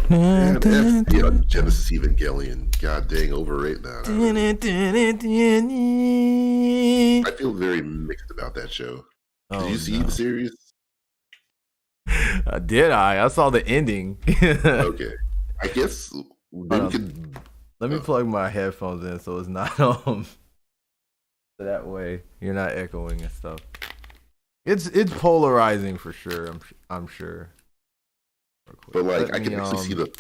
Man, Genesis Evangelion. God dang, overrated that. I feel very mixed about that show. Did you see the series? Did I? I saw the ending. Okay. I guess then we could. Let me plug my headphones in so it's not that way you're not echoing and stuff. It's polarizing for sure. I'm sure. But like, I can actually see the.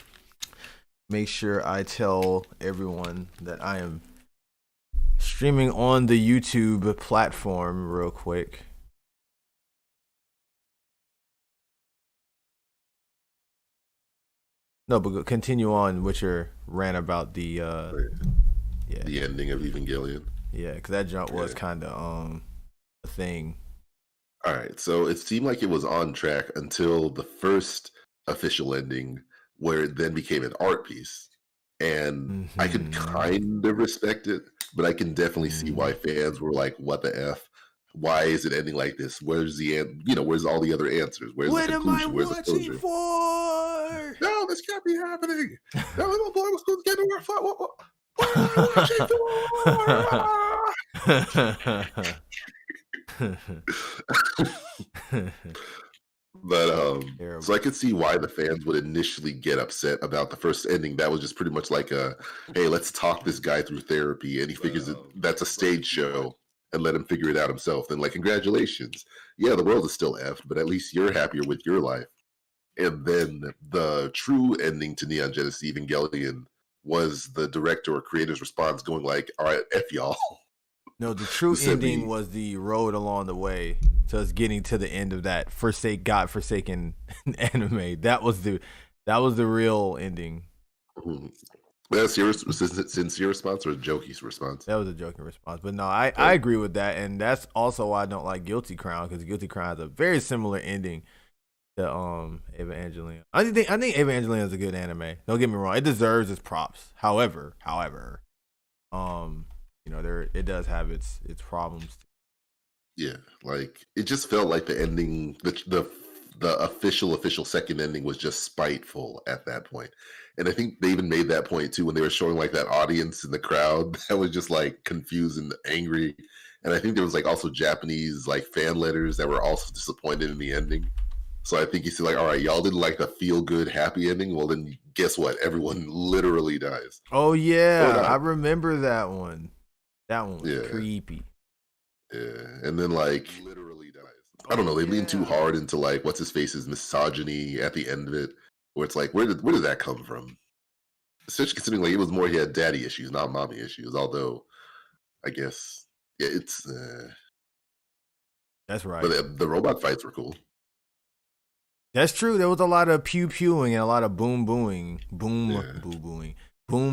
Make sure I tell everyone that I am streaming on the YouTube platform real quick. No, but continue on with your rant about the the ending of Evangelion. Yeah, because that jump was kind of a thing. All right, so it seemed like it was on track until the first official ending, where it then became an art piece, and I could kind of respect it, but I can definitely see why fans were like, "What the f? Why is it ending like this? Where's the end? Where's all the other answers? Where's the conclusion? Where's the closure? For? No, this can't be happening. That little boy was supposed to get to her. What am I watching for? But so I could see why the fans would initially get upset about the first ending. That was just pretty much like hey, let's talk this guy through therapy, and he figures that's a stage show, and let him figure it out himself. Then, like, congratulations, yeah, the world is still effed, but at least you're happier with your life. And then the true ending to Neon Genesis Evangelion was the director or creator's response, going like, "All right, f y'all." No, the true ending was the road along the way to us getting to the end of that godforsaken anime. That was the real ending. Mm-hmm. That's your sincere response or a jokey response? That was a joking response, but no, I agree with that, and that's also why I don't like Guilty Crown, because Guilty Crown has a very similar ending to Evangelion. I think Evangelion is a good anime. Don't get me wrong; it deserves its props. However, it does have its problems. Yeah, like it just felt like the ending, the official second ending was just spiteful at that point. And I think they even made that point too when they were showing like that audience in the crowd that was just like confused and angry. And I think there was like also Japanese like fan letters that were also disappointed in the ending. So I think he said like, all right, y'all didn't like the feel good happy ending. Well, then guess what? Everyone literally dies. Oh yeah, I remember that one. That one was creepy. Yeah, and then like literally dies. I don't know. They lean too hard into like what's his face's misogyny at the end of it, where it's like, where did that come from? Especially considering like it was more he had daddy issues, not mommy issues. Although, I guess it's that's right. But the robot fights were cool. That's true. There was a lot of pew pewing and a lot of boom booming, boom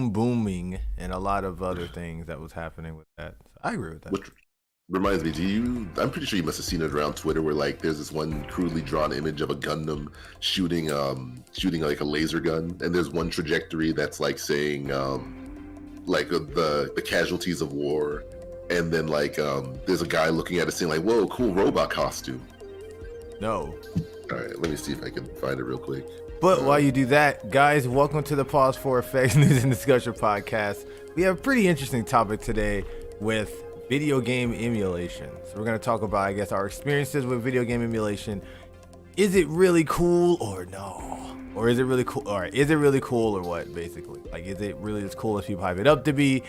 booming, and a lot of other things that was happening with that. So I agree with that. Which reminds me, I'm pretty sure you must have seen it around Twitter where like there's this one crudely drawn image of a Gundam shooting like a laser gun, and there's one trajectory that's like saying like the casualties of war, and then like there's a guy looking at it saying like, whoa, cool robot costume. No. All right, let me see if I can find it real quick. But while you do that, guys, welcome to the Pause for Effects News and Discussion Podcast. We have a pretty interesting topic today with video game emulation. So we're going to talk about, I guess, our experiences with video game emulation. Is it really cool or no? Or is it really cool? All right, is it really cool or what, basically? Like, is it really as cool as people hype it up to be?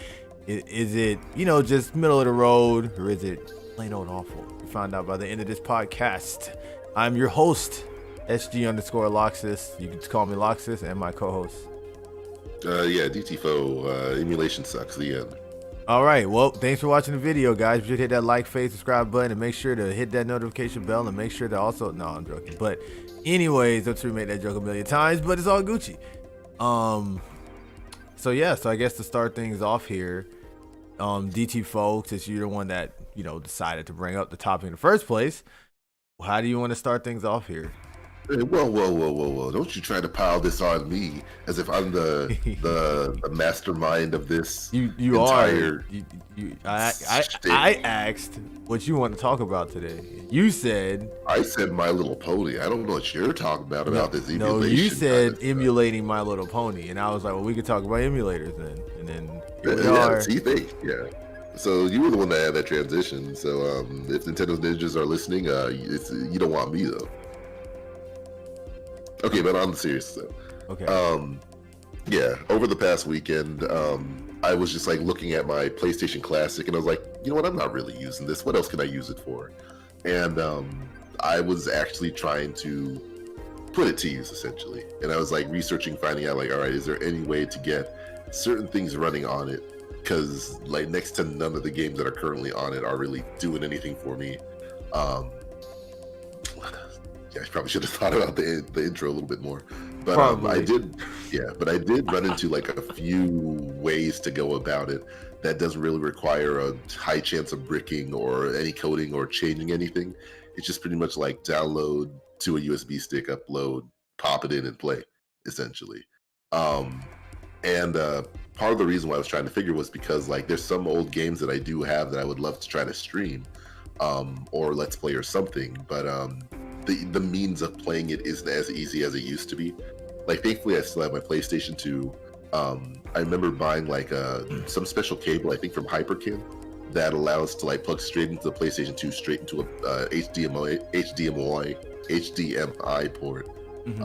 Is it, just middle of the road? Or is it plain old awful? We'll find out by the end of this podcast. I'm your host, SG_Loxus. You can just call me Loxus, and my co-host. DTFO, emulation sucks, the end. All right, well, thanks for watching the video, guys. Be sure to hit that like, subscribe button, and make sure to hit that notification bell, and make sure to also, no, I'm joking. But anyways, I'm sure we made that joke a million times, but it's all Gucci. So I guess to start things off here, DT folks, since you're the one that, decided to bring up the topic in the first place, how do you want to start things off here? Hey, whoa! Don't you try to pile this on me as if I'm the mastermind of this You are entire you shtick. I asked what you want to talk about today. You said I said My Little Pony. I don't know what you're talking no, about this no. You emulation kind said of stuff. emulating My Little Pony, and I was like, well, we could talk about emulators then. And then here we Yeah, are. see, yeah. So you were the one that had that transition. So if Nintendo's ninjas are listening, you don't want me though. Okay, but on the serious though. Okay. Yeah, over the past weekend, I was just like looking at my PlayStation Classic, and I was like, you know what? I'm not really using this. What else can I use it for? And I was actually trying to put it to use essentially, and I was like researching, finding out like, all right, is there any way to get certain things running on it? Because like next to none of the games that are currently on it are really doing anything for me. Um, yeah, I probably should have thought about the intro a little bit more, but I Probably. did, yeah, but I did run into like a few ways to go about it that doesn't really require a high chance of bricking or any coding or changing anything. It's just pretty much like download to a USB stick, upload, pop it in, and play, essentially. Um, and part of the reason why I was trying to figure was because like there's some old games that I do have that I would love to try to stream, or let's play or something, but the means of playing it isn't as easy as it used to be. Like thankfully I still have my PlayStation 2. I remember buying like some special cable, I think from Hyperkin, that allows to like plug straight into the PlayStation 2, straight into a HDMI port. Hmm.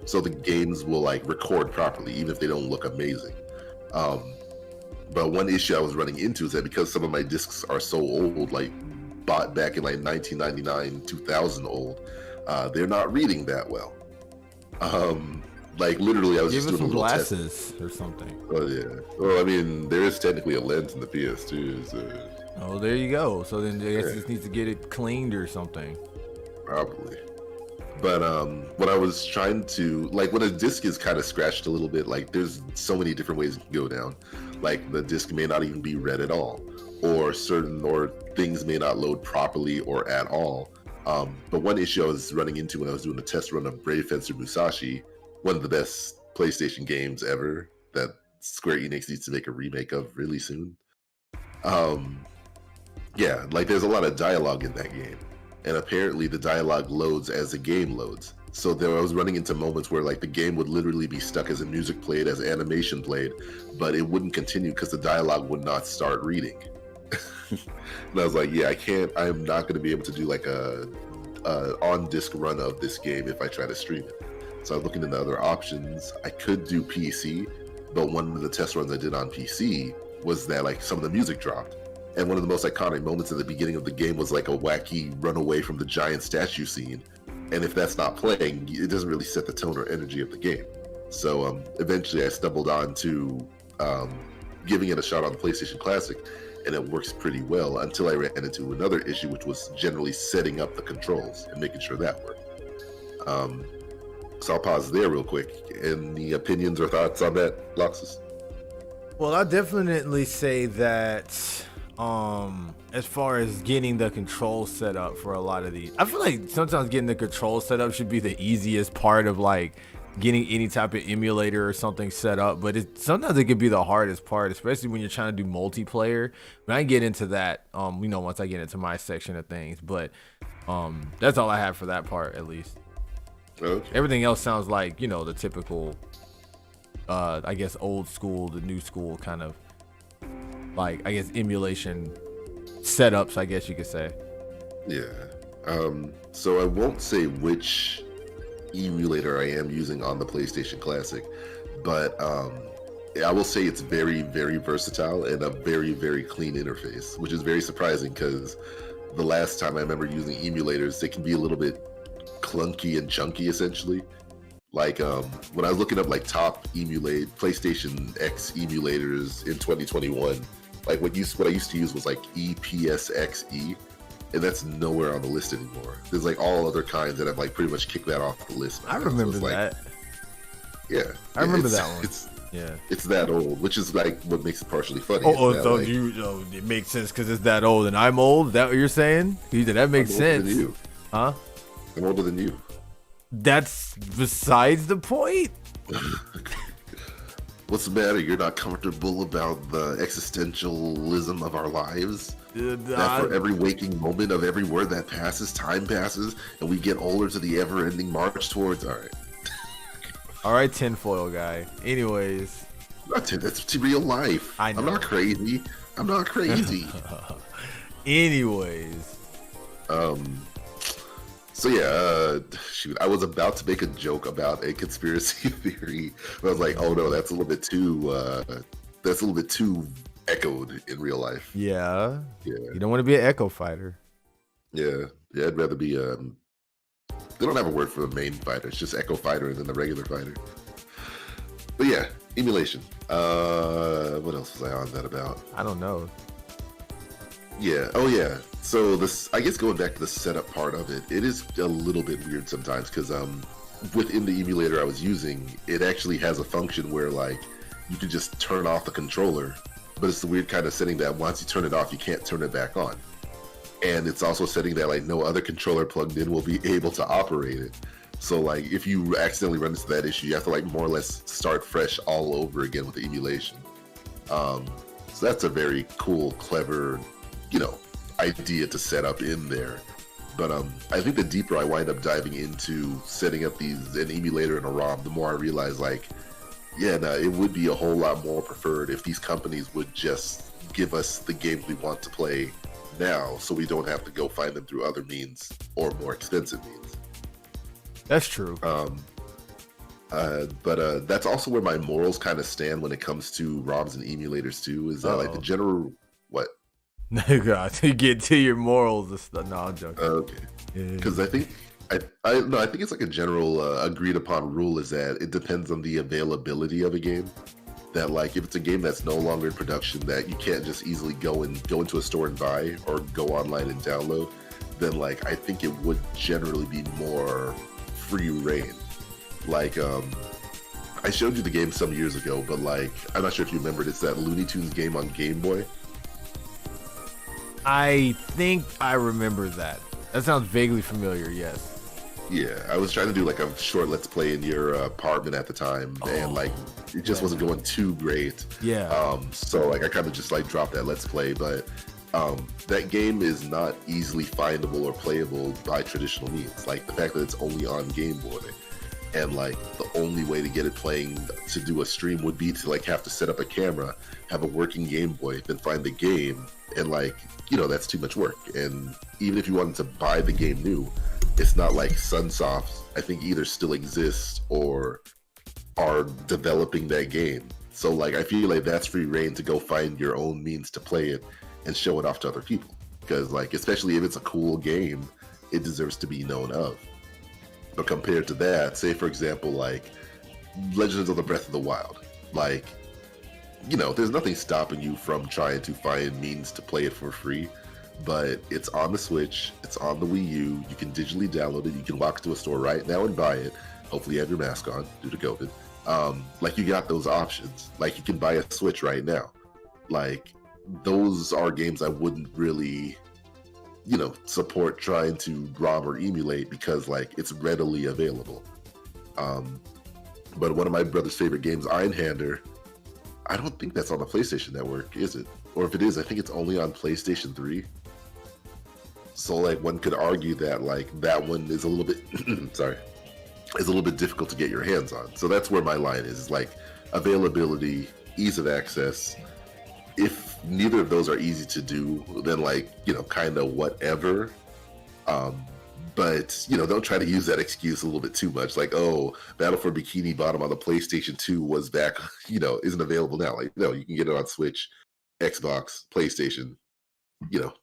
So the games will like record properly, even if they don't look amazing. Um, but one issue I was running into is that because some of my discs are so old, like bought back in like 1999, 2000 old, they're not reading that well. Um, like literally, I was Give just us doing a some little test. glasses or something. Oh yeah. Well, I mean, there is technically a lens in the PS2, so Oh, there you go. So then I guess yeah, it just needs to get it cleaned or something. probably. But when I was trying to like when a disc is kind of scratched a little bit, like there's so many different ways it can go down. Like the disc may not even be read at all, or things may not load properly or at all. But one issue I was running into when I was doing a test run of Brave Fencer Musashi, one of the best PlayStation games ever that Square Enix needs to make a remake of really soon. Um, yeah, like there's a lot of dialogue in that game, and apparently the dialogue loads as the game loads. So there, I was running into moments where like the game would literally be stuck as a music played, as animation played, but it wouldn't continue because the dialogue would not start reading. And I was like, yeah, I can't. I'm not going to be able to do like a on disc run of this game if I try to stream it. So I was looking into other options. I could do PC, but one of the test runs I did on PC was that like some of the music dropped. And one of the most iconic moments at the beginning of the game was like a wacky runaway from the giant statue scene. And if that's not playing, it doesn't really set the tone or energy of the game. So eventually I stumbled on to um, giving it a shot on the PlayStation Classic, and it works pretty well until I ran into another issue, which was generally setting up the controls and making sure that worked. Um, so I'll pause there real quick. Any opinions or thoughts on that, Loxus? Well, I definitely say that as far as getting the control set up for a lot of these, I feel like sometimes getting the control set up should be the easiest part of like getting any type of emulator or something set up, but sometimes it could be the hardest part, especially when you're trying to do multiplayer. When I get into that, once I get into my section of things, but that's all I have for that part, at least. Okay. Everything else sounds like, the typical I guess old school to new school kind of, like, I guess emulation setups, I guess you could say. Yeah. So I won't say which emulator I am using on the PlayStation Classic, but I will say it's very, very versatile and a very, very clean interface, which is very surprising because the last time I remember using emulators, they can be a little bit clunky and chunky, essentially. Like when I was looking up like top emulate PlayStation X emulators in 2021, like what I used to use was like EPSXE, and that's nowhere on the list anymore. There's like all other kinds that have like pretty much kicked that off the list now. I remember so that. Yeah, I remember that one. Yeah, it's that old, which is like what makes it partially funny. So like, it makes sense because it's that old and I'm old. Is that what you're saying? That makes sense. Than you. Huh? I'm older than you. That's besides the point. What's the matter? You're not comfortable about the existentialism of our lives? That for every waking moment of every word that passes, time passes, and we get older to the ever-ending march towards. All right, tinfoil guy. Anyways, that's real life. I'm not crazy. I'm not crazy. Anyways, so yeah, shoot, I was about to make a joke about a conspiracy theory, but I was like, oh no, that's a little bit too echoed in real life. Yeah. You don't want to be an echo fighter. Yeah, I'd rather be they don't have a word for the main fighter. It's just echo fighter and then the regular fighter. But yeah, emulation. What else was I on that about? I don't know. Yeah. Oh yeah. So this, I guess, going back to the setup part of it, it is a little bit weird sometimes because within the emulator I was using, it actually has a function where like you can just turn off the controller, but it's the weird kind of setting that once you turn it off, you can't turn it back on. And it's also setting that like no other controller plugged in will be able to operate it. So like if you accidentally run into that issue, you have to like more or less start fresh all over again with the emulation. So that's a very cool, clever, idea to set up in there. But I think the deeper I wind up diving into setting up an emulator and a ROM, the more I realize like, it would be a whole lot more preferred if these companies would just give us the games we want to play now, so we don't have to go find them through other means or more expensive means. That's true. But that's also where my morals kind of stand when it comes to ROMs and emulators too. Is that like the general what? God, to get to your morals, no, I'm joking. Okay, because I think I think it's like a general agreed upon rule is that it depends on the availability of a game. That like if it's a game that's no longer in production that you can't just easily go into a store and buy or go online and download, then like I think it would generally be more free reign. Like I showed you the game some years ago, but like I'm not sure if you remembered, it's that Looney Tunes game on Game Boy. I think I remember that. That sounds vaguely familiar, yes. Yeah, I was trying to do like a short let's play in your apartment at the time, and like it just wasn't going too great. Yeah. So like I kind of just like dropped that let's play, but that game is not easily findable or playable by traditional means. Like the fact that it's only on Game Boy, and like the only way to get it playing to do a stream would be to like have to set up a camera, have a working Game Boy, then find the game, and like that's too much work. And even if you wanted to buy the game new, it's not like Sunsoft, I think, either still exists or are developing that game. So like I feel like that's free reign to go find your own means to play it and show it off to other people. Because like especially if it's a cool game, it deserves to be known of. But compared to that, say for example like Legends of the Breath of the Wild, like there's nothing stopping you from trying to find means to play it for free. But it's on the Switch, it's on the Wii U, you can digitally download it, you can walk to a store right now and buy it. Hopefully you have your mask on due to COVID. Like you got those options. Like you can buy a Switch right now. Like those are games I wouldn't really, support trying to ROM or emulate because like it's readily available. But one of my brother's favorite games, Einhander, I don't think that's on the PlayStation Network, is it? Or if it is, I think it's only on PlayStation 3. So like one could argue that like that one is a little bit is a little bit difficult to get your hands on. So that's where my line is like availability, ease of access. If neither of those are easy to do, then like, kind of whatever. But don't try to use that excuse a little bit too much. Like, oh, Battle for Bikini Bottom on the PlayStation 2 was back, isn't available now. Like, no, you can get it on Switch, Xbox, PlayStation.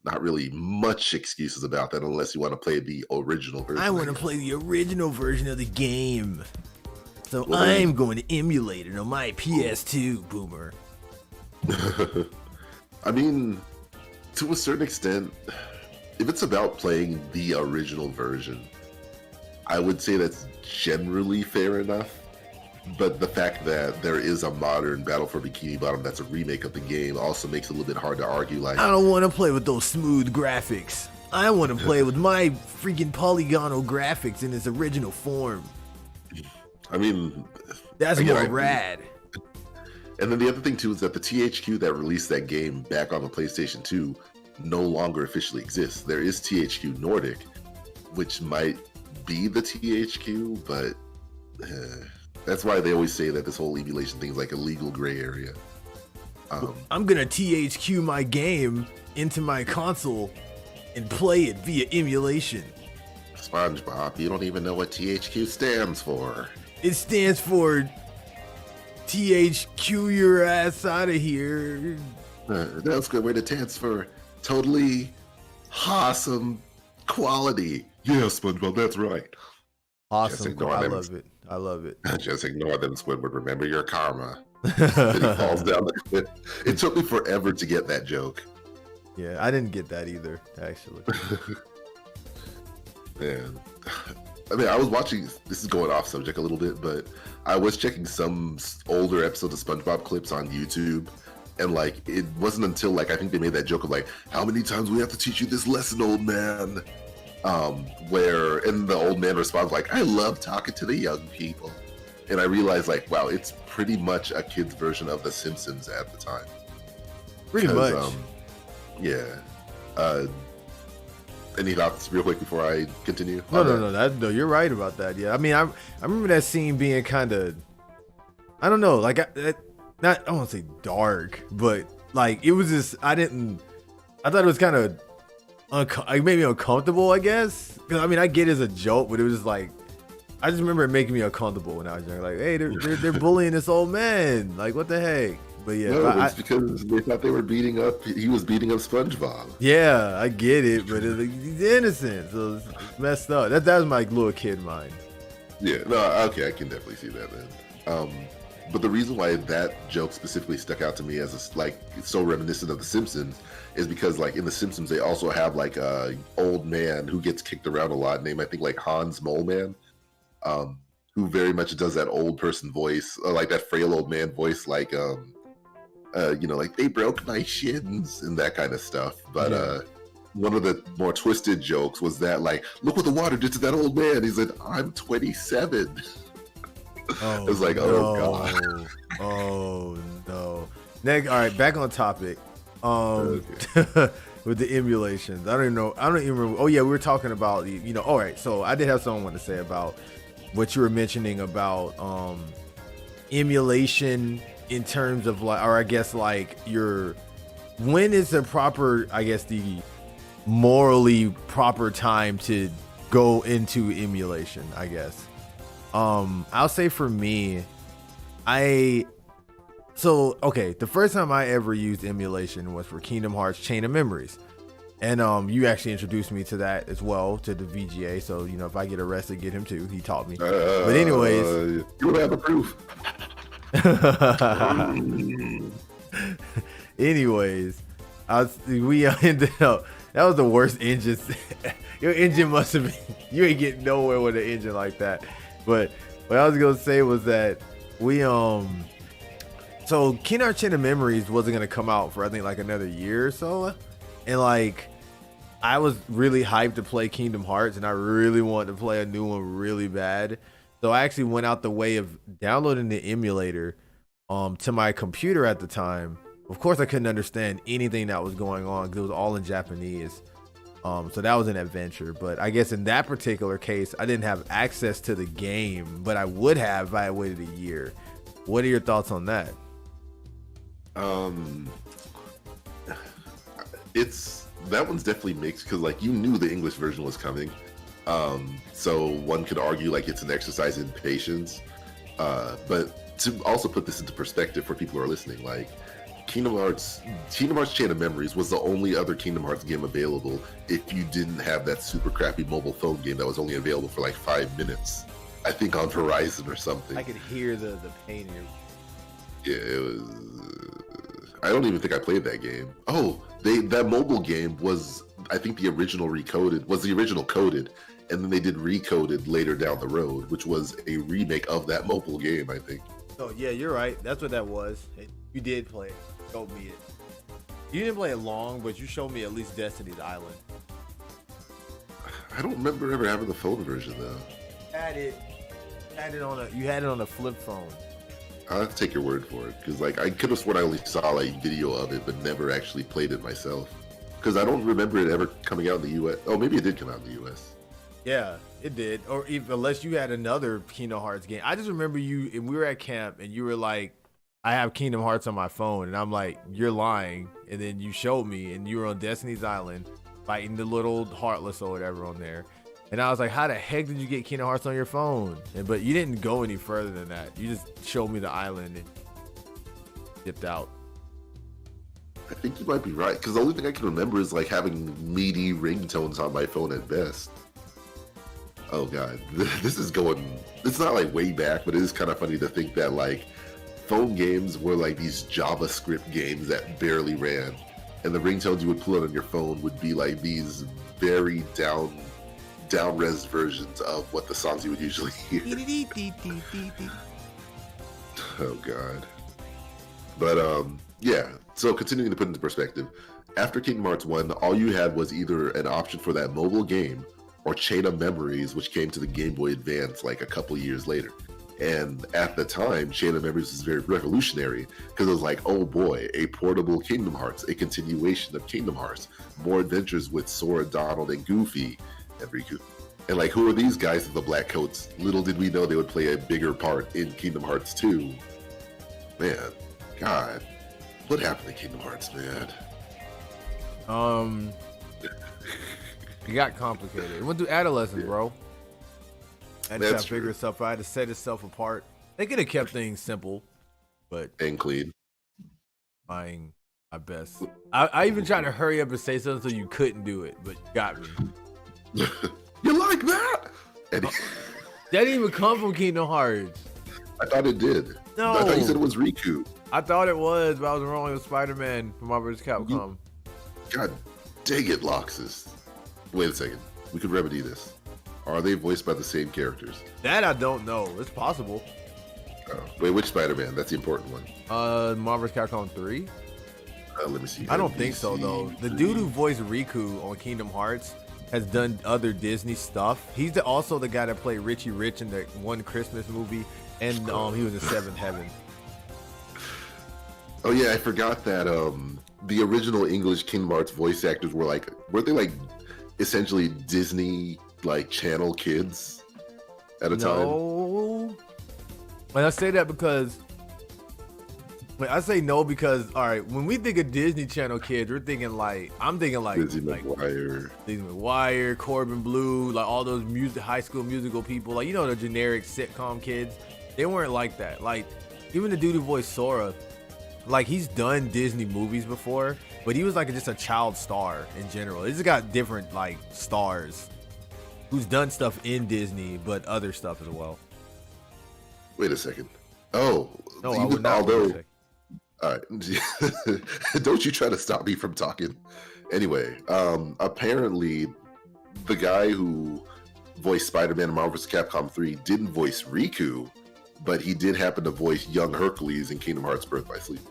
Not really much excuses about that unless you want to play the original version. I want to play the original version of the game. So I'm going to emulate it on my PS2, boomer. I mean, to a certain extent, if it's about playing the original version, I would say that's generally fair enough. But the fact that there is a modern Battle for Bikini Bottom that's a remake of the game also makes it a little bit hard to argue. Like, I don't want to play with those smooth graphics. I want to play with my freaking polygonal graphics in its original form. I mean, that's more rad. And then the other thing too is that the THQ that released that game back on the PlayStation 2 no longer officially exists. There is THQ Nordic, which might be the THQ, but that's why they always say that this whole emulation thing is like a legal gray area. I'm gonna THQ my game into my console and play it via emulation. SpongeBob, you don't even know what THQ stands for. It stands for THQ your ass out of here. That's a good way to transfer totally awesome quality. Yeah, SpongeBob, that's right. Awesome. I love it. I love it. Just ignore them, Squidward. Remember your karma. Then he falls down the cliff. It took me forever to get that joke. Yeah, I didn't get that either, actually. Man. I mean, I was watching, this is going off subject a little bit, but I was checking some older episodes of SpongeBob clips on YouTube. And like, it wasn't until like, I think they made that joke of like, how many times we have to teach you this lesson, old man? And the old man responds like, I love talking to the young people. And I realized like, wow, it's pretty much a kid's version of The Simpsons at the time. Pretty much. Yeah. Any thoughts real quick before I continue? No, you're right about that. Yeah, I mean, I remember that scene being kind of, I don't know, like I don't want to say dark, but like it was just, I thought it was kind of it made me uncomfortable, I guess. Because I mean, I get it as a joke, but it was just like, I just remember it making me uncomfortable when I was young. Like, hey, they're bullying this old man. Like, what the heck? But yeah, no, it's because they thought they were beating up. He was beating up SpongeBob. Yeah, I get it, but he's innocent, so it's messed up. That was my little kid mind. Yeah, no, okay, I can definitely see that then. But the reason why that joke specifically stuck out to me as it's so reminiscent of The Simpsons is because like in The Simpsons they also have like a old man who gets kicked around a lot, named I think like Hans Moleman, who very much does that old person voice, like that frail old man voice, like like they broke my shins and that kind of stuff. But one of the more twisted jokes was that like, look what the water did to that old man. He said, I'm 27. Oh, it was like, oh god. Oh no. Next, all right, back on topic. Okay. With the emulations, I don't even remember. Oh yeah, we were talking about all right. So I did have something I wanted to say about what you were mentioning about emulation in terms of like, or I guess like when is the proper, I guess the morally proper time to go into emulation, I guess. I'll say for me, the first time I ever used emulation was for Kingdom Hearts Chain of Memories. And you actually introduced me to that as well, to the VGA. So, if I get arrested, get him too. He taught me. But anyways. You don't have the proof. Anyways, we ended up, that was the worst engine. Your engine must have been, you ain't getting nowhere with an engine like that. But what I was gonna say was that we so Kingdom Hearts Chain of Memories wasn't gonna come out for I think like another year or so, and like I was really hyped to play Kingdom Hearts and I really wanted to play a new one really bad, so I actually went out the way of downloading the emulator to my computer at the time. Of course I couldn't understand anything that was going on because it was all in Japanese. So that was an adventure, but I guess in that particular case, I didn't have access to the game, but I would have if I had waited a year. What are your thoughts on that? That one's definitely mixed because like you knew the English version was coming. So one could argue like it's an exercise in patience. But to also put this into perspective for people who are listening, like Kingdom Hearts Chain of Memories was the only other Kingdom Hearts game available if you didn't have that super crappy mobile phone game that was only available for like 5 minutes. I think on Horizon or something. I could hear the pain in your... Yeah, it was... I don't even think I played that game. Oh, that mobile game was, I think the original coded, and then they did Recoded later down the road, which was a remake of that mobile game, I think. Oh, yeah, you're right. That's what that was. You did play it. Showed me it. You didn't play it long, but you showed me at least Destiny's Island. I don't remember ever having the phone version though. Had it. You had it on a flip phone. I'll have to take your word for it, because like I could have sworn I only saw like video of it, but never actually played it myself. Because I don't remember it ever coming out in the U.S. Oh, maybe it did come out in the U.S. Yeah, it did. Or unless you had another Kingdom Hearts game. I just remember you, and we were at camp, and you were like, "I have Kingdom Hearts on my phone," and I'm like, "You're lying." And then you showed me, and you were on Destiny's Island, fighting the little Heartless or whatever on there. And I was like, "How the heck did you get Kingdom Hearts on your phone?" But you didn't go any further than that. You just showed me the island and dipped out. I think you might be right, because the only thing I can remember is like having meaty ringtones on my phone at best. Oh god, this is going. It's not like way back, but it is kind of funny to think that like phone games were like these JavaScript games that barely ran, and the ringtones you would pull out on your phone would be like these very down res versions of what the songs you would usually hear. Oh god. But yeah, so continuing to put into perspective, after Kingdom Hearts 1, all you had was either an option for that mobile game or Chain of Memories, which came to the Game Boy Advance like a couple years later. And at the time, Chain of Memories was very revolutionary, because it was like, oh boy, a portable Kingdom Hearts, a continuation of Kingdom Hearts, more adventures with Sora, Donald, and Goofy, and Riku. And like, who are these guys in the black coats? Little did we know they would play a bigger part in Kingdom Hearts 2. Man, God, what happened to Kingdom Hearts, man? It got complicated. It went through adolescence, bro. I had to try to figure itself out. I had to set itself apart. They could have kept things simple, but and clean. Trying my best. I even tried to hurry up and say something so you couldn't do it, but you got me. You like that? That didn't even come from Kingdom Hearts. I thought it did. No. I thought you said it was Riku. I thought it was, but I was wrong. It was Spider-Man from Marvel vs. Capcom. God dang it, Loxus. Wait a second. We could remedy this. Are they voiced by the same characters? That I don't know. It's possible. Oh, wait, which Spider-Man? That's the important one. Marvel vs. Capcom 3? Let me see. I don't think so, though. The dude who voiced Riku on Kingdom Hearts has done other Disney stuff. He's also the guy that played Richie Rich in the one Christmas movie, and he was in Seventh Heaven. Oh yeah, I forgot that the original English Kingdom Hearts voice actors weren't they like essentially Disney like channel kids at a time? No. And I say that because I say no because all right, when we think of Disney Channel kids, I'm thinking like Lizzie McGuire, Corbin Blue, like all those High School Musical people, like the generic sitcom kids. They weren't like that. Like even the dude who voiced Sora, like he's done Disney movies before, but he was like just a child star in general. He's got different like stars who's done stuff in Disney, but other stuff as well. Wait a second. Oh, no, I would not. All right. Don't you try to stop me from talking. Anyway, apparently the guy who voiced Spider-Man in Marvel vs. Capcom 3 didn't voice Riku, but he did happen to voice young Hercules in Kingdom Hearts Birth by Sleep.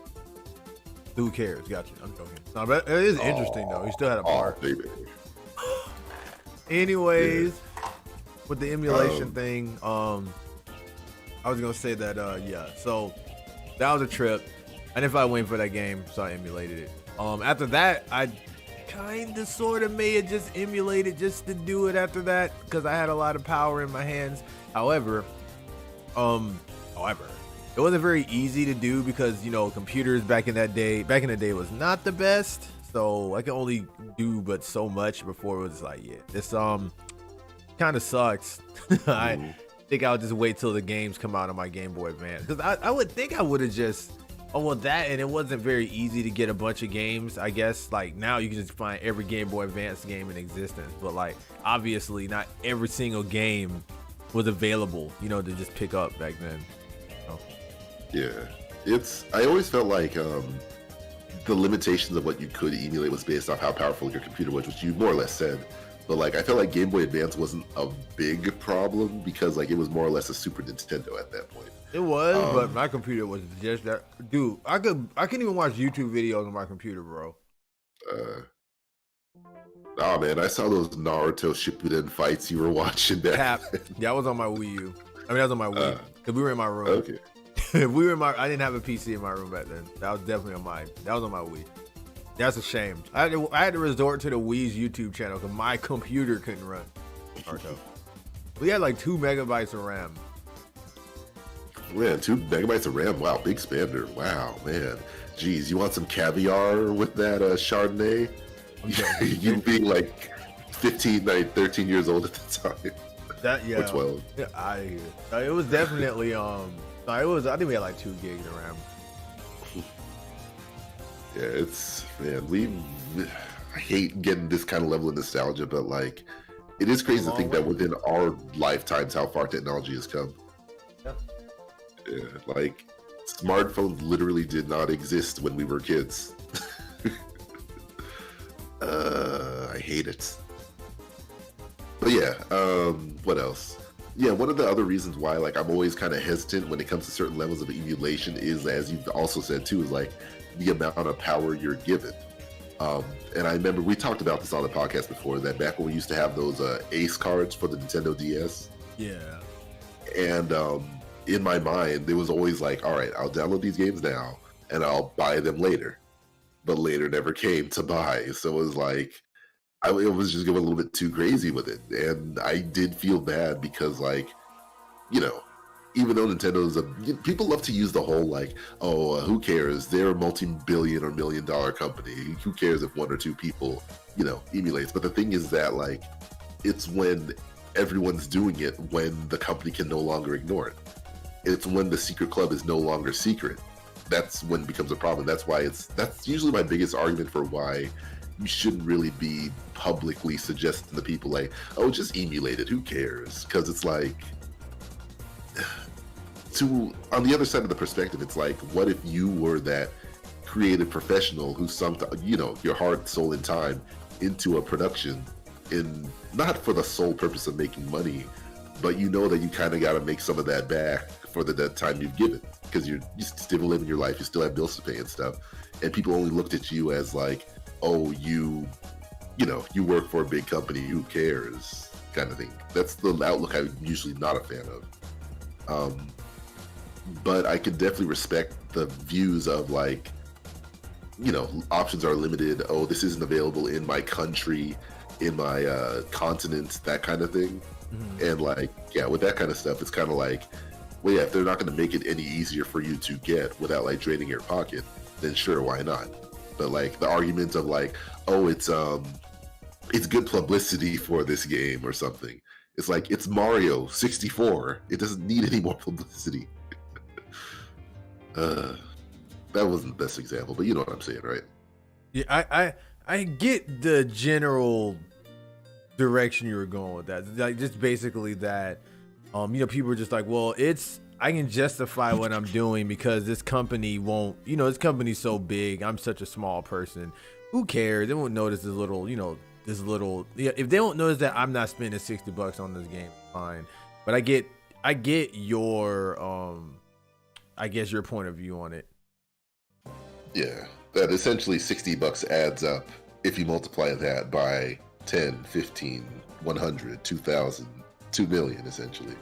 Who cares? Gotcha. I'm joking. No, but it is interesting though. He still had a part. Baby. Anyways, with the emulation thing, I was gonna say that yeah. So that was a trip. I didn't find waiting for that game, so I emulated it. After that, I kinda sorta may have just emulated just to do it after that because I had a lot of power in my hands. However, it wasn't very easy to do because computers back in the day was not the best. So I could only do but so much before it was like, yeah, this kind of sucks. I think I'll just wait till the games come out on my Game Boy Advance because I would think I would have just that, and it wasn't very easy to get a bunch of games. I guess like now you can just find every Game Boy Advance game in existence, but like obviously not every single game was available, to just pick up back then. Yeah, I always felt like the limitations of what you could emulate was based off how powerful your computer was, which you more or less said. But like I felt like Game Boy Advance wasn't a big problem because like it was more or less a Super Nintendo at that point. It was, but my computer was just that. Dude, I couldn't even watch YouTube videos on my computer, bro. Oh man, I saw those Naruto Shippuden fights you were watching back Cap. then. Yeah, I was on my Wii U. I mean, that was on my Wii. Cause we were in my room. Okay. We were in my. I didn't have a PC in my room back then. That was definitely on mine. That was on my Wii. That's a shame. I had to resort to the Wii's YouTube channel because my computer couldn't run Naruto. We had like 2 megabytes of RAM. Man, 2 megabytes of RAM. Wow, big spender. Wow, man. Geez, you want some caviar with that Chardonnay? You being like 15, 13 years old at the time. That yeah. Or 12. Yeah, it was definitely I think we had like 2 gigs of RAM. Yeah, it's man, I hate getting this kind of level of nostalgia, but like it is crazy to think that within our lifetimes how far technology has come. Yeah, like smartphones literally did not exist when we were kids. I hate it. But yeah, what else? Yeah, one of the other reasons why like I'm always kind of hesitant when it comes to certain levels of emulation is, as you've also said too, is like the amount of power you're given. And I remember we talked about this on the podcast before, that back when we used to have those Ace cards for the Nintendo DS. Yeah. And in my mind, it was always like, all right, I'll download these games now and I'll buy them later. But later never came to buy. So it was like, it was just going a little bit too crazy with it. And I did feel bad because, like, you know, even though Nintendo's people love to use the whole like, oh, who cares? They're a multi-billion or $1 million company. Who cares if 1 or 2 people, emulates? But the thing is that like, it's when everyone's doing it when the company can no longer ignore it. It's when the secret club is no longer secret. That's when it becomes a problem. That's why that's usually my biggest argument for why you shouldn't really be publicly suggesting to people like, oh, just emulate it. Who cares? Because it's like, on the other side of the perspective, it's like, what if you were that creative professional who sunk, your heart, soul, and time into a production, in not for the sole purpose of making money, but you know that you kind of got to make some of that back for that time you've given, because you still living your life, you still have bills to pay and stuff, and people only looked at you as like, oh, you work for a big company, who cares, kind of thing. That's the outlook I'm usually not a fan of. But I could definitely respect the views of like, options are limited. Oh, this isn't available in my country, in my continent, that kind of thing. Mm-hmm. And like, yeah, with that kind of stuff, it's kind of like, well, yeah, if they're not going to make it any easier for you to get without like draining your pocket, then sure, why not? But like the argument of like, oh, it's good publicity for this game or something. It's like, it's Mario 64. It doesn't need any more publicity. That wasn't the best example, but you know what I'm saying, right? Yeah, I get the general direction you were going with that. Like, just basically that, people are just like, well, I can justify what I'm doing because this company won't, this company's so big. I'm such a small person. Who cares? They won't notice this little, if they don't notice that I'm not spending $60 on this game, fine. But I get your, I guess your point of view on it. Yeah, that essentially $60 adds up if you multiply that by 10, 15, 100, 2,000, 2 million, essentially.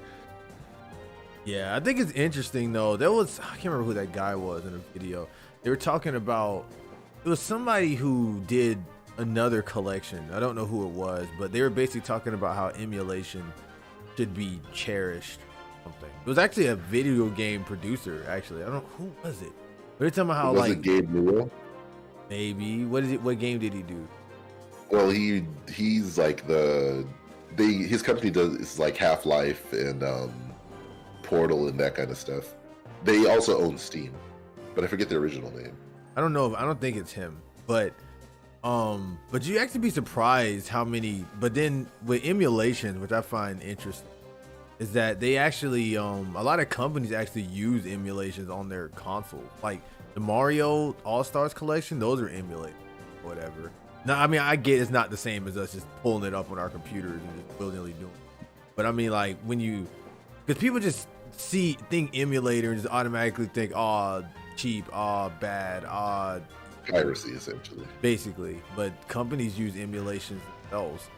Yeah, I think it's interesting though. I can't remember who that guy was in a video. They were talking about, it was somebody who did another collection. I don't know who it was, but they were basically talking about how emulation should be cherished. Something. It was actually a video game producer. Actually, I don't know who was it. They're talking about how, was like, it Gabe Newell? Maybe. What game did he do? Well, he's like his company is like Half-Life and Portal and that kind of stuff. They also own Steam, but I forget the original name. I don't know. I don't think it's him, but you actually be surprised how many. But then with emulations, which I find interesting, is that they actually a lot of companies actually use emulations on their console. Like the Mario All-Stars collection, those are emulated, whatever. Now, I mean, I get it's not the same as us just pulling it up on our computers and just willingly doing it. But I mean, like, because people just think emulator and just automatically think, oh, cheap, oh, bad, piracy, essentially. Basically. But companies use emulations and themselves.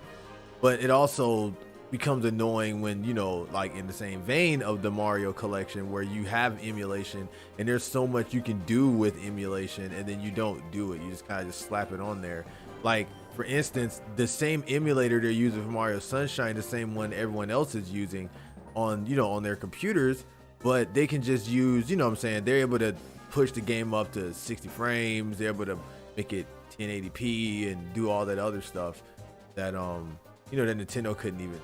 But it also becomes annoying when, you know, like in the same vein of the Mario collection where you have emulation and there's so much you can do with emulation and then you don't do it. You just kind of just slap it on there. Like, for instance, the same emulator they're using for Mario Sunshine, the same one everyone else is using on, you know, on their computers, but they can just use, you know what I'm saying, they're able to push the game up to 60 frames, they're able to make it 1080p and do all that other stuff that you know, that Nintendo couldn't even.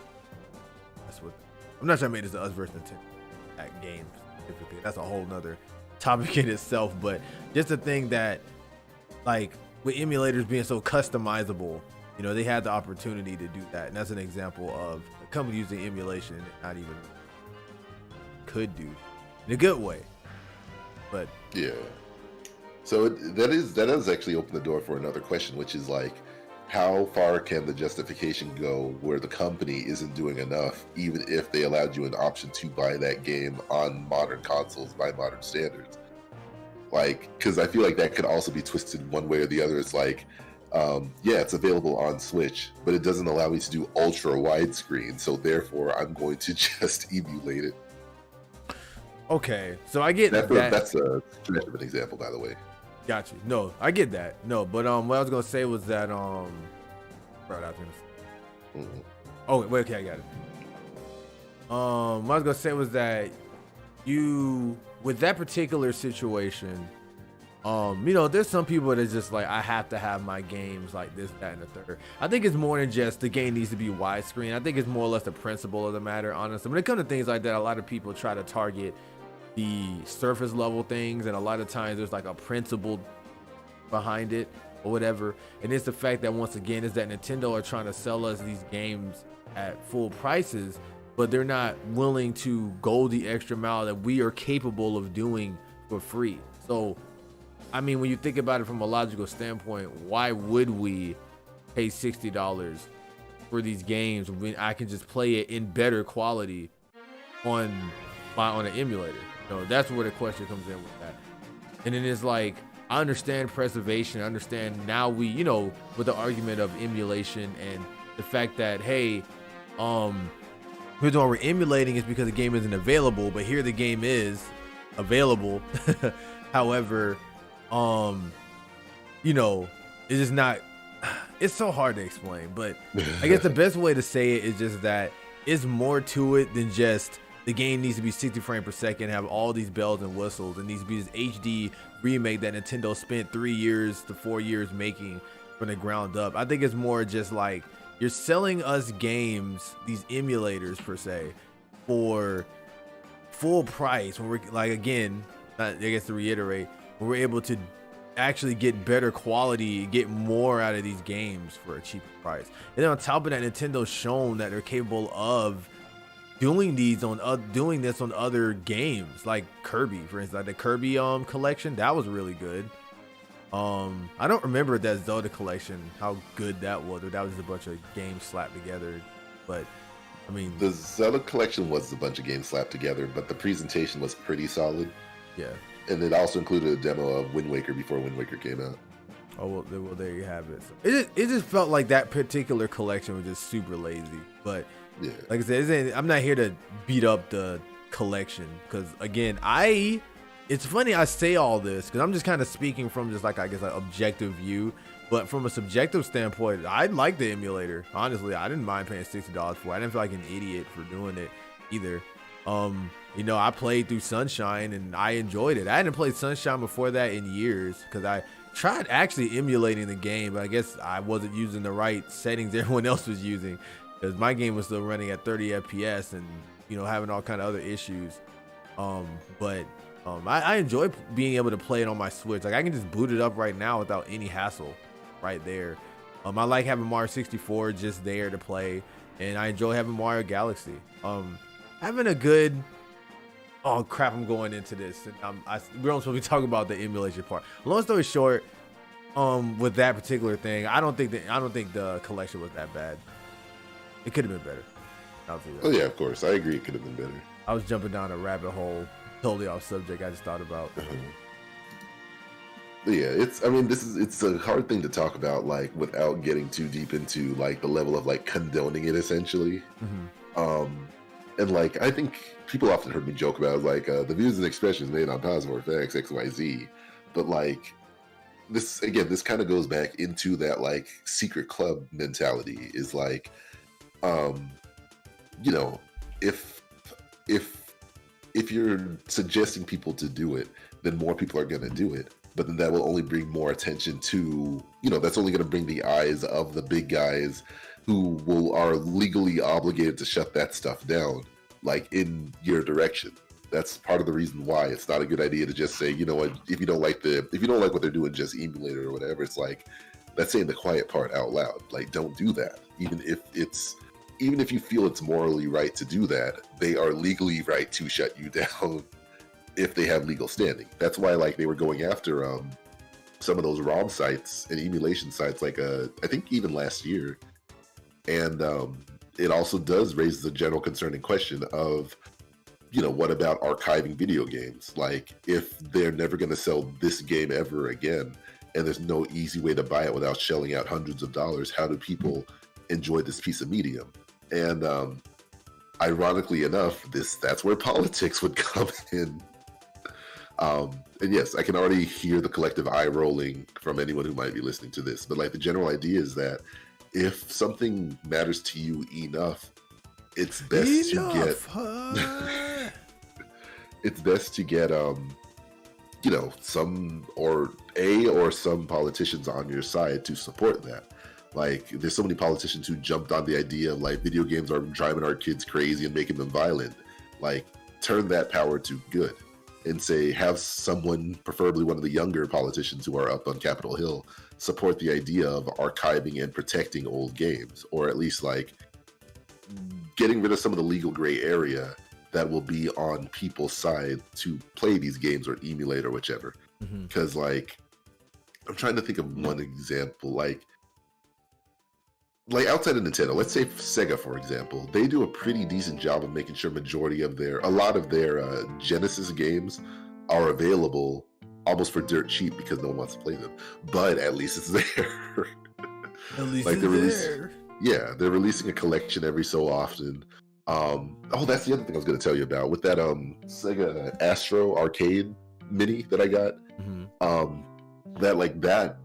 That's what I'm not trying to make this the us versus Nintendo at games specifically. That's a whole nother topic in itself. But just the thing that, like, with emulators being so customizable, you know, they had the opportunity to do that, and that's an example of a company using emulation and not even could do in a good way. But yeah, so that does actually open the door for another question, which is like, how far can the justification go where the company isn't doing enough, even if they allowed you an option to buy that game on modern consoles by modern standards? Like, because I feel like that could also be twisted one way or the other. It's like, yeah, it's available on Switch, but it doesn't allow me to do ultra widescreen, so therefore I'm going to just emulate it. Okay, so I get that. That's a stretch of an example, by the way. Gotcha. No, I get that. No, but what I was gonna say was that bro, I was gonna say. Mm-hmm. Oh wait, okay, I got it. What I was gonna say was that you, with that particular situation, you know, there's some people that's just like, I have to have my games like this, that, and the third. I think it's more than just the game needs to be widescreen. I think it's more or less the principle of the matter, honestly. When it comes to things like that, a lot of people try to target the surface level things, and a lot of times there's like a principle behind it or whatever, and it's the fact that, once again, is that Nintendo are trying to sell us these games at full prices, but they're not willing to go the extra mile that we are capable of doing for free. So I mean, when you think about it from a logical standpoint, why would we pay $60 for these games when I can just play it in better quality on an emulator? You know, that's where the question comes in with that. And then it's like, I understand preservation. I understand now we, you know, with the argument of emulation and the fact that, hey, the reason why we're emulating is because the game isn't available, but here the game is available. However, you know, it's just not, it's so hard to explain, but I guess the best way to say it is just that it's more to it than just the game needs to be 60 frames per second, have all these bells and whistles, and needs to be this HD remake that Nintendo spent 3 years to 4 years making from the ground up. I think it's more just like, you're selling us games, these emulators per se, for full price, when we're like, again, I guess to reiterate, we're able to actually get better quality, get more out of these games for a cheaper price. And then on top of that, Nintendo's shown that they're capable of doing this on other games, like Kirby, for instance. Like the Kirby collection, that was really good. I don't remember that Zelda collection, how good that was, or that was just a bunch of games slapped together. But I mean, the Zelda collection was a bunch of games slapped together, but the presentation was pretty solid. Yeah. And it also included a demo of Wind Waker before Wind Waker came out. Oh, well there you have it. So it just felt like that particular collection was just super lazy. But yeah, like I said, I'm not here to beat up the collection, because again, it's funny I say all this because I'm just kind of speaking from just like, I guess, an objective view. But from a subjective standpoint, I like the emulator. Honestly, I didn't mind paying $60 for it. I didn't feel like an idiot for doing it either. You know, I played through Sunshine and I enjoyed it. I hadn't played Sunshine before that in years because I tried actually emulating the game, but I guess I wasn't using the right settings everyone else was using, because my game was still running at 30 FPS and, you know, having all kind of other issues. I enjoy being able to play it on my Switch. Like, I can just boot it up right now without any hassle right there. I like having Mario 64 just there to play, and I enjoy having Mario Galaxy. Having a good, oh crap, I'm going into this, and we're not supposed to be talking about the emulation part. Long story short, with that particular thing, I don't think the collection was that bad. It could have been better. Oh yeah, of course, I agree. It could have been better. I was jumping down a rabbit hole, totally off subject. I just thought about. Yeah, it's a hard thing to talk about, like, without getting too deep into, like, the level of, like, condoning it, essentially. Hmm. Um, and, like, I think people often heard me joke about, like, the views and expressions made on Positive Effects, XYZ. But, like, this kind of goes back into that, like, secret club mentality is, like, um, you know, if, if, if you're suggesting people to do it, then more people are going to do it. But then that will only bring more attention to, that's only going to bring the eyes of the big guys who are legally obligated to shut that stuff down, like, in your direction. That's part of the reason why it's not a good idea to just say, you know what, if you don't like what they're doing, just emulate it or whatever. It's like, that's saying the quiet part out loud. Like, don't do that. Even if you feel it's morally right to do that, they are legally right to shut you down if they have legal standing. That's why, like, they were going after some of those ROM sites and emulation sites, like I think even last year. And it also does raise the general concerning question of, what about archiving video games? Like, if they're never going to sell this game ever again, and there's no easy way to buy it without shelling out hundreds of dollars, how do people enjoy this piece of medium? And ironically enough, that's where politics would come in. And yes, I can already hear the collective eye rolling from anyone who might be listening to this. But, like, the general idea is that if something matters to you enough, it's best to get it's best to get some or some politicians on your side to support that. Like, there's so many politicians who jumped on the idea of, like, video games are driving our kids crazy and making them violent. Like, turn that power to good and say, have someone, preferably one of the younger politicians who are up on Capitol Hill, support the idea of archiving and protecting old games, or at least, like, getting rid of some of the legal gray area that will be on people's side to play these games or emulate or whichever. Because, like, I'm trying to think of one example, like outside of Nintendo, let's say Sega, for example, they do a pretty decent job of making sure a lot of their Genesis games are available almost for dirt cheap because no one wants to play them. But at least it's there. At least like, it's there. Yeah, they're releasing a collection every so often. That's the other thing I was going to tell you about with that Sega Astro Arcade Mini that I got. That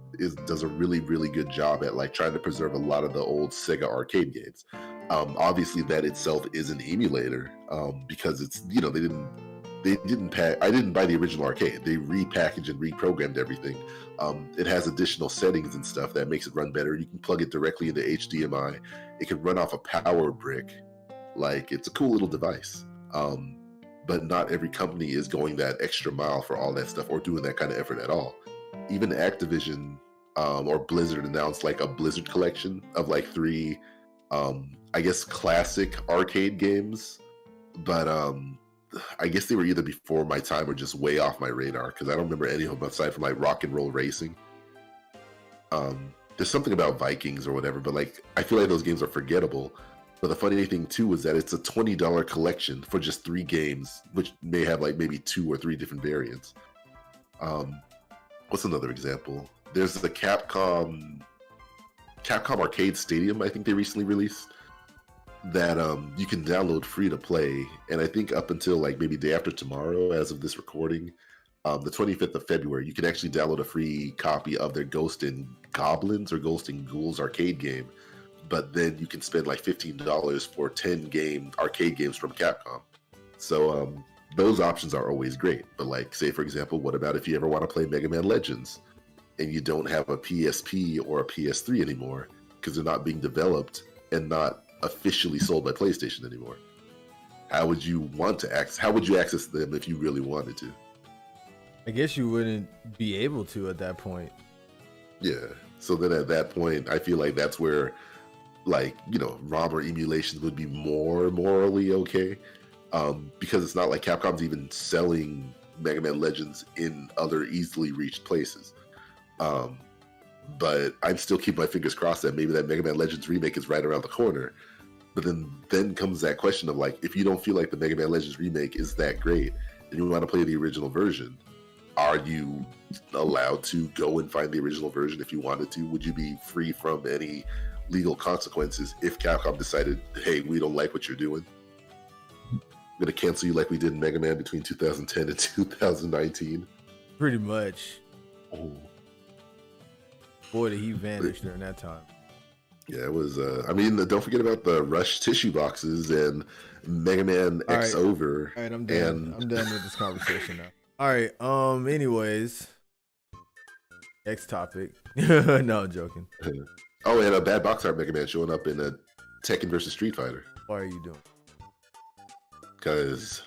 does a really, really good job at, like, trying to preserve a lot of the old Sega arcade games. Obviously, that itself is an emulator because it's, I didn't buy the original arcade. They repackaged and reprogrammed everything. It has additional settings and stuff that makes it run better. You can plug it directly into HDMI. It can run off a power brick. Like, it's a cool little device. But not every company is going that extra mile for all that stuff or doing that kind of effort at all. Even Activision or Blizzard announced, like, a Blizzard collection of, like, 3, I guess, classic arcade games. But I guess they were either before my time or just way off my radar, because I don't remember any of them aside from, like, Rock and Roll Racing. There's something about Vikings or whatever, but, like, I feel like those games are forgettable. But the funny thing, too, is that it's a $20 collection for just 3 games, which may have, like, maybe 2 or 3 different variants. What's another example? There's the Capcom Arcade Stadium, I think they recently released, that you can download free to play. And I think up until, like, maybe day after tomorrow, as of this recording, the 25th of February, you can actually download a free copy of their Ghost and Goblins or Ghost and Ghouls arcade game. But then you can spend, like, $15 for 10 arcade games from Capcom. So those options are always great. But, like, say, for example, what about if you ever want to play Mega Man Legends and you don't have a PSP or a PS3 anymore because they're not being developed and not officially sold by PlayStation anymore? How would you access them if you really wanted to? I guess you wouldn't be able to at that point. Yeah. So then at that point, I feel like that's where, like, ROM or emulations would be more morally okay. Because it's not like Capcom's even selling Mega Man Legends in other easily reached places. But I'm still keeping my fingers crossed that maybe that Mega Man Legends remake is right around the corner. But then comes that question of, like, if you don't feel like the Mega Man Legends remake is that great and you want to play the original version, are you allowed to go and find the original version if you wanted to? Would you be free from any legal consequences if Capcom decided, hey, we don't like what you're doing? I'm going to cancel you like we did in Mega Man between 2010 and 2019? Pretty much. Oh. Boy, did he vanish during that time. Yeah, it was. I mean, don't forget about the Rush tissue boxes and Mega Man X right. Over. All right, I'm done. I'm done with this conversation now. All right. Anyways, next topic. No, I'm joking. Oh, and a bad box art Mega Man showing up in a Tekken versus Street Fighter. Why are you doing? Because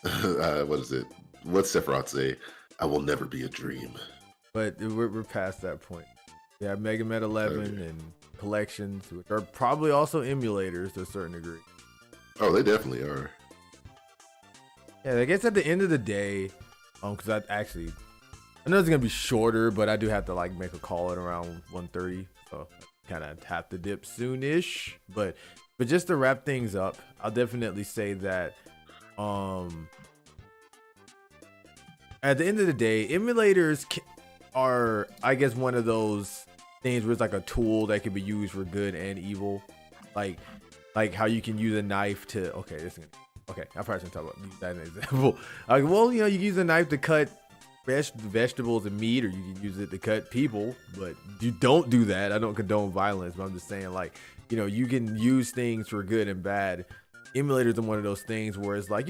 what is it? What's Sephiroth say? I will never be a dream. But we're past that point. We have Mega Man 11 and collections, which are probably also emulators to a certain degree. Oh, they definitely are. Yeah, I guess at the end of the day, because I know it's gonna be shorter, but I do have to like make a call at around 1:30, so I kind of have to dip soonish. But just to wrap things up, I'll definitely say that at the end of the day, emulators are, I guess, one of those things where it's like a tool that can be used for good and evil, like how you can use a knife to. Okay, I probably shouldn't talk about that as an example. Like, well, you can use a knife to cut vegetables and meat, or you can use it to cut people, but you don't do that. I don't condone violence, but I'm just saying, like, you can use things for good and bad. Emulators are one of those things where it's like,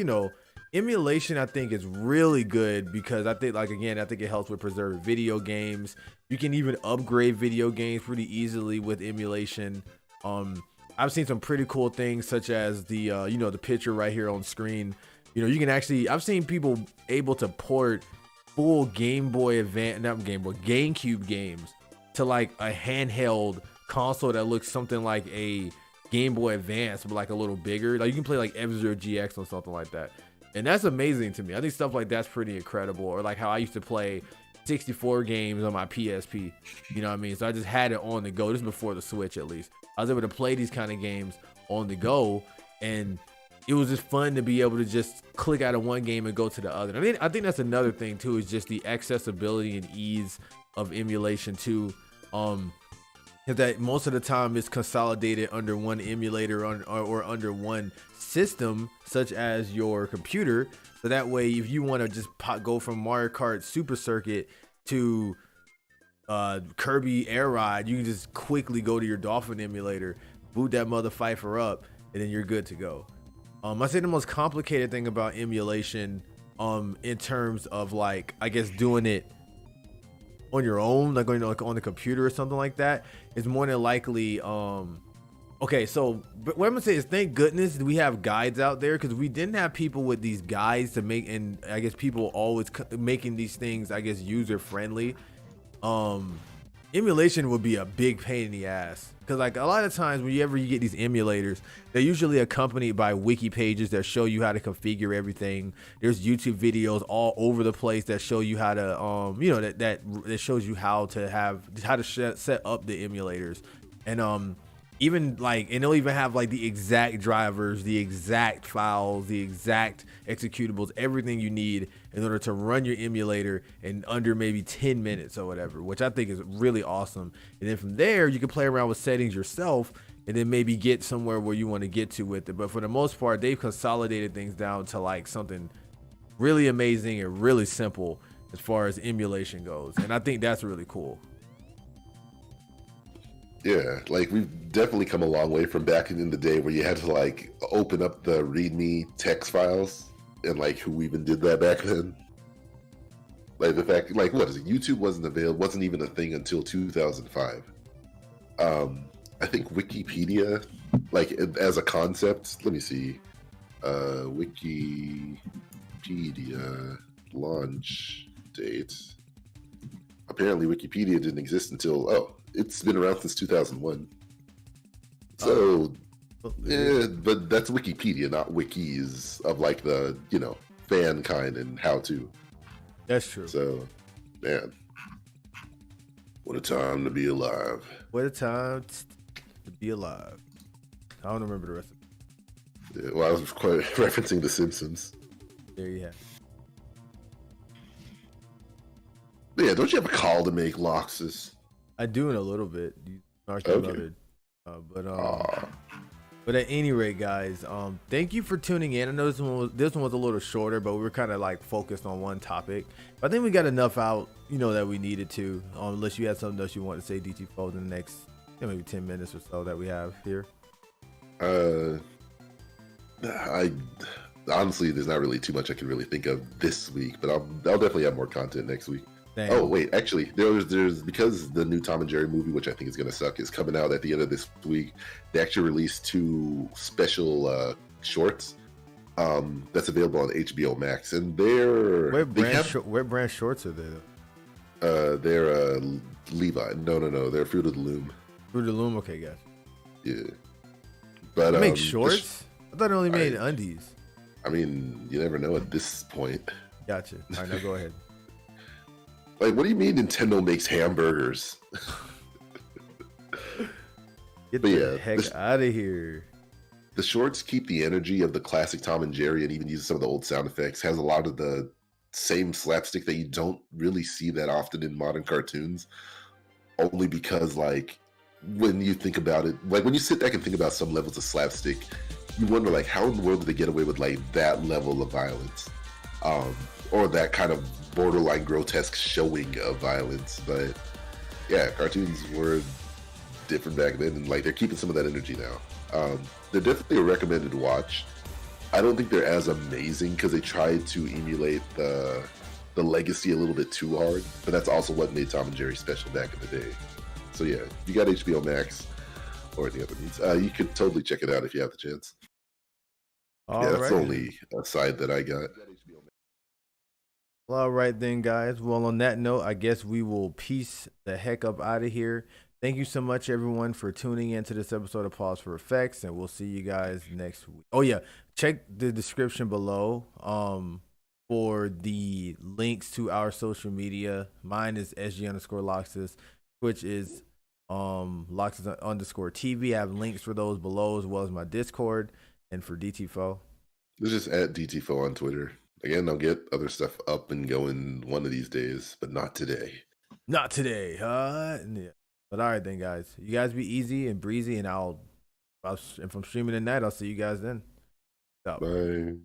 emulation I think is really good because I think, like, again, I think it helps with preserve video games. You can even upgrade video games pretty easily with emulation. I've seen some pretty cool things, such as the the picture right here on screen. You can actually, I've seen people able to port full GameCube games to like a handheld console that looks something like a Game Boy Advance, but like a little bigger. Like you can play like F-Zero GX or something like that. And that's amazing to me. I think stuff like that's pretty incredible. Or like how I used to play 64 games on my PSP. You know what I mean? So I just had it on the go. This is before the Switch, at least. I was able to play these kind of games on the go, and it was just fun to be able to just click out of one game and go to the other. I think that's another thing too, is just the accessibility and ease of emulation too. Is that most of the time it's consolidated under one emulator or under one system, such as your computer. So that way, if you want to just go from Mario Kart Super Circuit to Kirby Air Ride, you can just quickly go to your Dolphin emulator, boot that mother Pfeiffer up, and then you're good to go. I say the most complicated thing about emulation, in terms of like, I guess, doing it on your own, like going on the computer or something like that, is more than likely okay. So but what I'm gonna say is, thank goodness we have guides out there, because we didn't have people with these guides to make, and I guess people always making these things, I guess, user friendly. Emulation would be a big pain in the ass, because like a lot of times whenever you get these emulators, they're usually accompanied by wiki pages that show you how to configure everything. There's YouTube videos all over the place that show you how to that shows you how to set up the emulators. And even like, and they'll even have like the exact drivers, the exact files, the exact executables, everything you need in order to run your emulator in under maybe 10 minutes or whatever, which I think is really awesome. And then from there, you can play around with settings yourself and then maybe get somewhere where you want to get to with it. But for the most part, they've consolidated things down to like something really amazing and really simple as far as emulation goes. And I think that's really cool. Yeah, like we've definitely come a long way from back in the day where you had to like open up the README text files, and like who even did that back then? Like the fact, like, what is it? YouTube wasn't even a thing until 2005. I think Wikipedia, like as a concept, let me see, Wikipedia launch date. Apparently, Wikipedia didn't exist until it's been around since 2001. So, yeah, but that's Wikipedia, not wikis of like the, fan kind and how to. That's true. So, man, what a time to be alive. What a time to be alive. I don't remember the rest of it. Yeah, well, I was referencing The Simpsons. There you have But yeah, don't you have a call to make, Loxus? I do in a little bit. You snarky Okay. mother. But Aw. But at any rate, guys, thank you for tuning in. I know this one was a little shorter, but we were kind of like focused on one topic. But I think we got enough out, that we needed to. Unless you had something else you want to say, DT Fold, in the next maybe 10 minutes or so that we have here. I honestly, there's not really too much I can really think of this week, but I'll definitely have more content next week. Dang. Oh wait, actually, there's because the new Tom and Jerry movie, which I think is gonna suck, is coming out at the end of this week. They actually released 2 special shorts that's available on HBO Max, and what brand shorts are they? They're Levi. No, they're Fruit of the Loom. Fruit of the Loom. Okay, guys. Yeah, but they make shorts. I thought it only made undies. I mean, you never know at this point. Gotcha. All right, now go ahead. Like, what do you mean Nintendo makes hamburgers? Get the heck out of here. The shorts keep the energy of the classic Tom and Jerry and even use some of the old sound effects. Has a lot of the same slapstick that you don't really see that often in modern cartoons. Only because, like, when you think about it, like when you sit back and think about some levels of slapstick, you wonder, like, how in the world did they get away with like that level of violence? Or that kind of borderline grotesque showing of violence. But yeah, cartoons were different back then, and like they're keeping some of that energy now. They're definitely a recommended watch. I don't think they're as amazing because they tried to emulate the legacy a little bit too hard, but that's also what made Tom and Jerry special back in the day. So yeah, if you got HBO Max or any other means, you could totally check it out if you have the chance. That's the only side that I got. Well, all right then, guys. Well, on that note, I guess we will peace the heck up out of here. Thank you so much, everyone, for tuning into this episode of Pause for Effects, and we'll see you guys next week. Oh yeah, check the description below for the links to our social media. Mine is SG_Loxus, Twitch is Loxus_TV. I have links for those below, as well as my Discord, and for DTFO. It's just at DTFO on Twitter. Again, I'll get other stuff up and going one of these days, but not today. Not today, huh? Yeah. But all right then, guys. You guys be easy and breezy, and if I'm streaming tonight, I'll see you guys then. Bye.